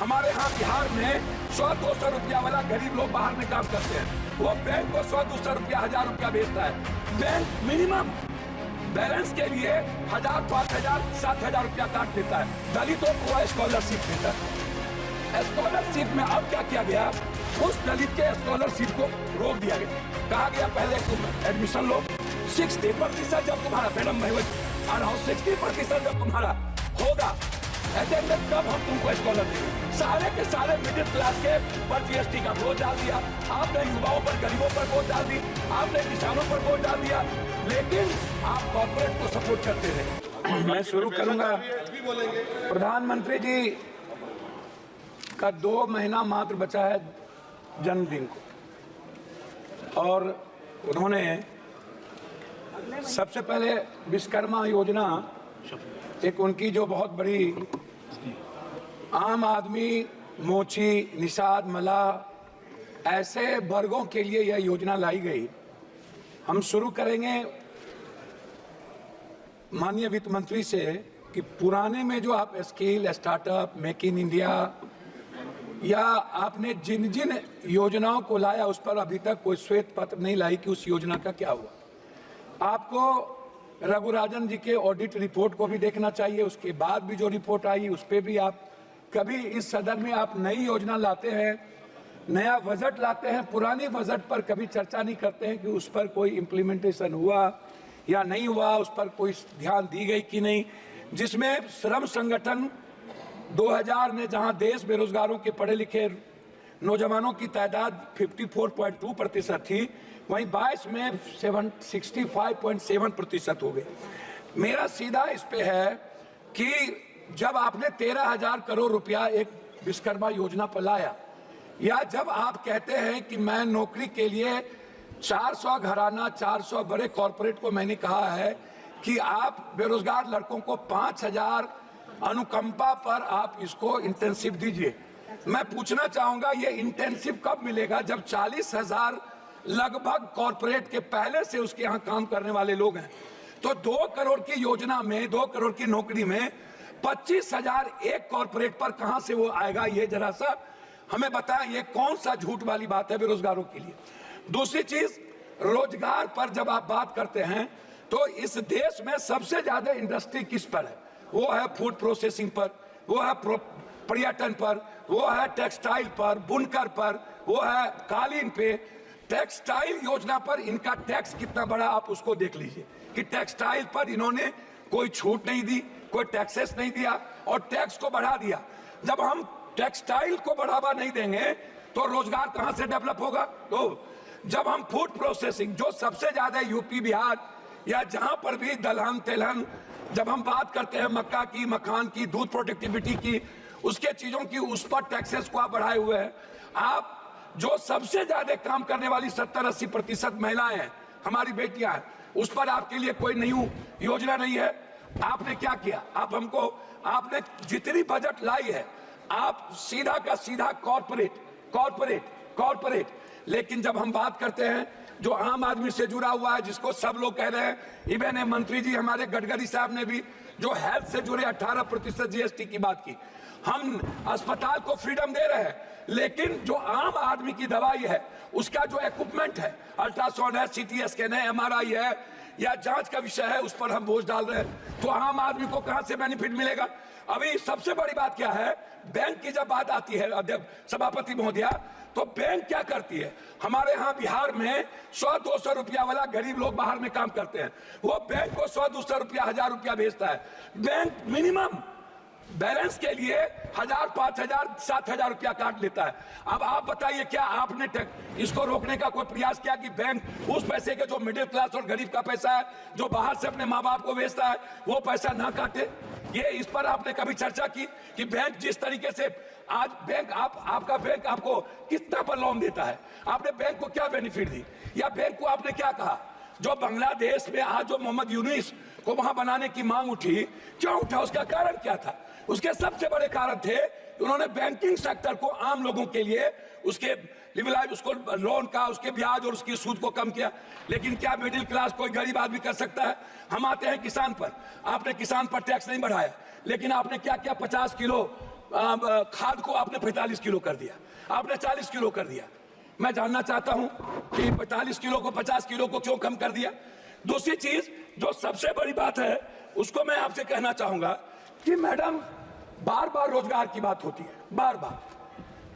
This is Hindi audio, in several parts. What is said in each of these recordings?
हमारे यहाँ बिहार में 100-200 रुपया वाला गरीब लोग बाहर में काम करते हैं, वो बैंक को 100-200 रुपया 1000 रुपया भेजता है। बैंक मिनिमम बैलेंस के लिए 1000, 5000, 7000 रुपया काट देता है। दलितों को स्कॉलरशिप देता है। स्कॉलरशिप में अब क्या किया गया, उस दलित के स्कॉलरशिप को रोक दिया गया। कहा गया पहले तुम एडमिशन लो, 60% जब तुम्हारा मैडम मैं आ रहा हूँ 60% जब तुम्हारा होगा अटेंडेंस तब हम तुमको स्कॉलर देंगे। सारे के सारे मिडिल क्लास के पर जीएसटी का बोझ डाल दिया आपने, युवाओं पर, गरीबों पर बोझ डाल दी आपने, किसानों पर बोझ डाल दिया, लेकिन आप कॉर्पोरेट को सपोर्ट करते रहे। मैं शुरू करूंगा। प्रधानमंत्री जी का 2 महीना मात्र बचा है जन्मदिन को, और उन्होंने सबसे पहले विश्वकर्मा योजना, एक उनकी जो बहुत बड़ी आम आदमी, मोची, निषाद, मलाह ऐसे वर्गों के लिए यह योजना लाई गई। हम शुरू करेंगे माननीय वित्त मंत्री से कि पुराने में जो आप skill, startup, make in India या आपने जिन जिन योजनाओं को लाया उस पर अभी तक कोई श्वेत पत्र नहीं लाई कि उस योजना का क्या हुआ। आपको रघुराजन जी के ऑडिट रिपोर्ट को भी देखना चाहिए, उसके बाद भी जो रिपोर्ट आई उस पर भी आप कभी इस सदन में आप नई योजना लाते हैं, नया बजट लाते हैं, पुरानी बजट पर कभी चर्चा नहीं करते हैं कि उस पर कोई इम्प्लीमेंटेशन हुआ या नहीं हुआ, उस पर कोई ध्यान दी गई कि नहीं। जिसमें श्रम संगठन 2000 में जहां देश बेरोजगारों के पढ़े लिखे नौजवानों की तादाद 54.2% थी, वहीं 22 में 65.7% हो गए। मेरा सीधा इस पे है कि जब आपने 13,000 करोड़ रुपया एक विश्वकर्मा योजना पर लाया, या जब आप कहते हैं कि मैं नौकरी के लिए 400 घराना, 400 बड़े कॉरपोरेट को मैंने कहा है कि आप बेरोजगार लड़कों को 5000 अनुकंपा पर आप इसको इंटेंसिव दीजिए। मैं पूछना चाहूंगा ये इंटेंसिव कब मिलेगा, जब 40,000 लगभग कॉरपोरेट के पहले से उसके यहाँ काम करने वाले लोग हैं। तो 2 करोड़ की योजना में, 2 करोड़ की नौकरी में 25,000 एक कॉरपोरेट पर कहां से वो आएगा, ये जरा सा हमें बताएं। ये कौन सा झूठ वाली बात है बेरोजगारों के लिए। दूसरी चीज, रोजगार पर जब आप बात करते हैं तो इस देश में सबसे ज्यादा इंडस्ट्री किस पर है, वो है फूड प्रोसेसिंग पर, वो है पर्यटन पर, वो है टेक्सटाइल पर, बुनकर पर, वो है कालीन पे। टेक्सटाइल योजना पर इनका टैक्स कितना बड़ा आप उसको देख लीजिए कि टेक्सटाइल पर इन्होंने कोई छूट नहीं दी, कोई टैक्सेस नहीं दिया और टैक्स को बढ़ा दिया। जब हम टेक्सटाइल को बढ़ावा नहीं देंगे तो रोजगार कहां से डेवलप होगा। तो जब हम फूड प्रोसेसिंग, जो सबसे ज्यादा यूपी, बिहार या जहां पर भी दलहन तेलहन, जब हम बात करते हैं मक्का की, मखान की, दूध प्रोडक्टिविटी की, उसके चीजों की, उस पर टैक्सेस को आप बढ़ाए हुए हैं। आप जो सबसे ज्यादा काम करने वाली 70-80% महिलाएं हैं, हमारी बेटियां हैं, उस पर आपके लिए कोई नई योजना नहीं है। आपने क्या किया, आप हमको, आपने जितनी बजट लाई है आप सीधा का सीधा कॉर्पोरेट कॉर्पोरेट कॉर्पोरेट। लेकिन जब हम बात करते हैं जो आम आदमी से जुड़ा हुआ है, जिसको सब लोग कह रहे हैं, इवन मंत्री जी हमारे गडकरी साहब ने भी जो हेल्थ से जुड़े 18% जीएसटी की बात की। हम अस्पताल को फ्रीडम दे रहे हैं, लेकिन जो आम आदमी की दवाई है, उसका जो इक्विपमेंट है, अल्ट्रासाउंड है, सीटी स्कैन है, एमआरआई है, या जांच का विषय है, उस पर हम बोझ डाल रहे हैं। तो आम आदमी को कहां से बेनिफिट मिलेगा। अभी सबसे बड़ी बात क्या है, बैंक की जब बात आती है अध्यक्ष सभापति महोदया, तो बैंक क्या करती है। हमारे यहाँ बिहार में 100-200 रुपया वाला गरीब लोग बाहर में काम करते हैं, वो बैंक को 100-200 रुपया 1000 रुपया भेजता है। बैंक मिनिमम बैलेंस के लिए 1000, 5000, 7000 रुपया काट लेता है। अब आप बताइए, क्या आपने इसको रोकने का कोई प्रयास किया कि बैंक उस पैसे के, जो मिडिल क्लास और गरीब का पैसा है, जो बाहर से अपने माँ बाप को भेजता है, वो पैसा ना काटे। ये इस पर आपने कभी चर्चा की कि बैंक जिस तरीके से आज बैंक आपका बैंक आपको कितना पर लोन देता है, आपने बैंक को क्या बेनिफिट दी, या बैंक को आपने क्या कहा। जो बांग्लादेश में आज जो मोहम्मद यूनुस को वहां बनाने की मांग उठी, क्यों उठा, उसका कारण क्या था। उसके सबसे बड़े कारण थे कि उन्होंने बैंकिंग सेक्टर को आम लोगों के लिए उसके लिबरलाइज, उसको लोन का, उसके ब्याज और उसकी सूद को कम किया। लेकिन क्या मिडिल क्लास कोई गरीब आदमी कर सकता है। हम आते हैं किसान पर, आपने किसान पर टैक्स नहीं बढ़ाया, लेकिन आपने क्या किया, 50 किलो खाद को आपने 45 किलो कर दिया, आपने 40 किलो कर दिया। मैं जानना चाहता हूं कि 45 किलो को 50 किलो को क्यों कम कर दिया। दूसरी चीज जो सबसे बड़ी बात है उसको मैं आपसे कहना चाहूंगा कि मैडम बार बार रोजगार की बात होती है, बार बार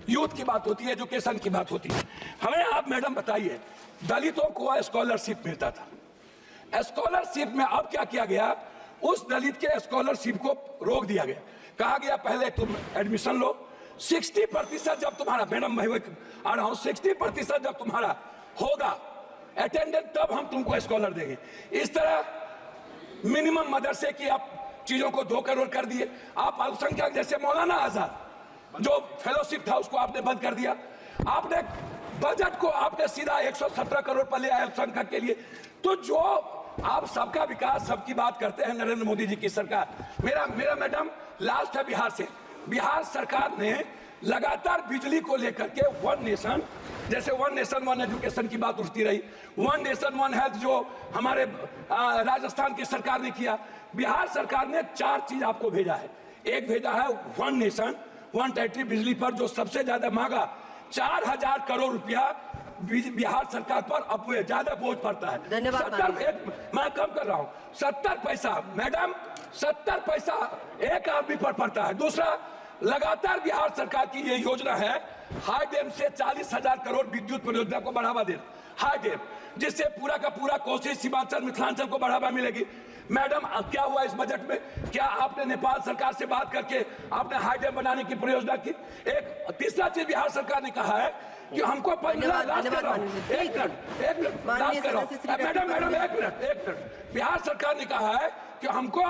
यूथ की बात होती है, एजुकेशन की बात होती है। हमें आप मैडम बताइए, दलितों को स्कॉलरशिप मिलता था, स्कॉलरशिप में अब क्या किया गया, उस दलित के स्कॉलरशिप को रोक दिया गया। कहा गया पहले तुम एडमिशन लो, 60% जब तुम्हारा, मैडम मैं आ रहा हूं, 60% जब तुम्हारा होगा अटेंडेंस तब हम तुमको स्कॉलर देंगे। इस तरह मिनिमम मदरसे की आप चीजों को 2 करोड़ कर दिए। आप अल्पसंख्यक जैसे मौलाना आजाद जो फेलोशिप था उसको आपने बंद कर दिया। आपने बजट को आपने सीधा 117 करोड़ पर ले आए अल्पसंख्यक के लिए। तो जो आप सबका विकास सबकी बात करते हैं नरेंद्र मोदी जी की सरकार। मेरा मैडम लास्ट है बिहार से। बिहार सरकार ने लगातार बिजली को लेकर के वन नेशन, जैसे वन नेशन वन एजुकेशन की बात उठती रही, वन नेशन वन हेल्थ जो हमारे राजस्थान की सरकार ने किया, बिहार सरकार ने 4 चीज आपको भेजा है। एक भेजा है वन नेशन वन टेरिटरी बिजली पर जो सबसे ज्यादा मांगा 4000 करोड़ रुपया बिहार सरकार पर अब ज्यादा बोझ पड़ता है। धन्यवाद। मैं कम कर रहा हूँ, 70 पैसा मैडम, 70 पैसा एक आदमी पर पड़ता है। दूसरा, लगातार बिहार सरकार की ये योजना है हाई डैम से 40,000 करोड़ विद्युत परियोजना को बढ़ावा देना, हाई डैम, जिससे पूरा का पूरा कोसी सीमांचल मिथिलांचल को बढ़ावा मिलेगी। मैडम क्या हुआ इस बजट में, क्या आपने नेपाल सरकार से बात करके आपने हाई डैम बनाने की परियोजना की। एक तीसरा चीज बिहार सरकार ने कहा है कि हमको 15 लाख कर रहा हूं, एक मिनट मैडम एक मिनट, बिहार सरकार ने कहा है कि हमको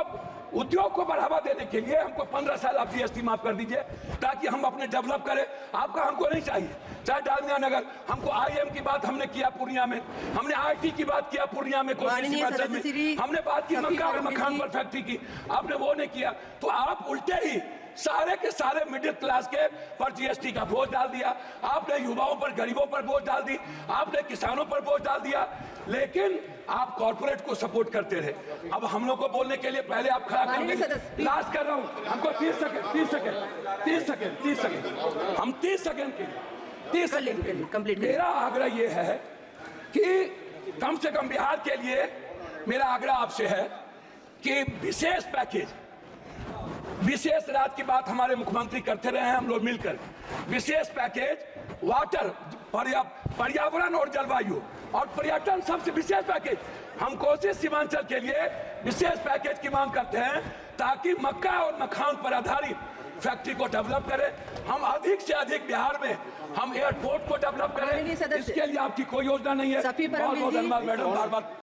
उद्योग को बढ़ावा देने के लिए हमको 15 साल आप जीएसटी माफ कर दीजिए ताकि हम अपने डेवलप करें। आपका हमको नहीं चाहिए, चाहे डालमिया नगर, हमको आईएम की बात हमने किया पूर्णिया में, हमने आईटी की बात किया पूर्णिया में, हमने बात की मक्का और मखान पर फैक्ट्री की, आपने वो नहीं किया। तो आप उल्टे ही सारे के सारे मिडिल क्लास के पर जीएसटी का बोझ डाल दिया, आपने युवाओं पर गरीबों पर बोझ डाल दी, आपने किसानों पर बोझ डाल दिया, लेकिन आप कॉर्पोरेट को सपोर्ट करते रहे। अब हम लोग को बोलने के लिए पहले आप खड़ा करेंगे। लास्ट कर रहा हूं, हमको 30 सेकंड हम 30 सेकंड के 30 सेकंड। मेरा आग्रह ये है कि कम से कम बिहार के लिए मेरा आग्रह आपसे है कि विशेष पैकेज, विशेष रात की बात हमारे मुख्यमंत्री करते रहे हैं हम लोग मिलकर, विशेष पैकेज वाटर, पर्यावरण और जलवायु और पर्यटन, सबसे विशेष पैकेज हम कोसी सीमांचल के लिए विशेष पैकेज की मांग करते हैं ताकि मक्का और मखान पर आधारित फैक्ट्री को डेवलप करें। हम अधिक से अधिक बिहार में हम एयरपोर्ट को डेवलप करें। इसके लिए आपकी कोई योजना नहीं है। बहुत बहुत धन्यवाद मैडम, बार बार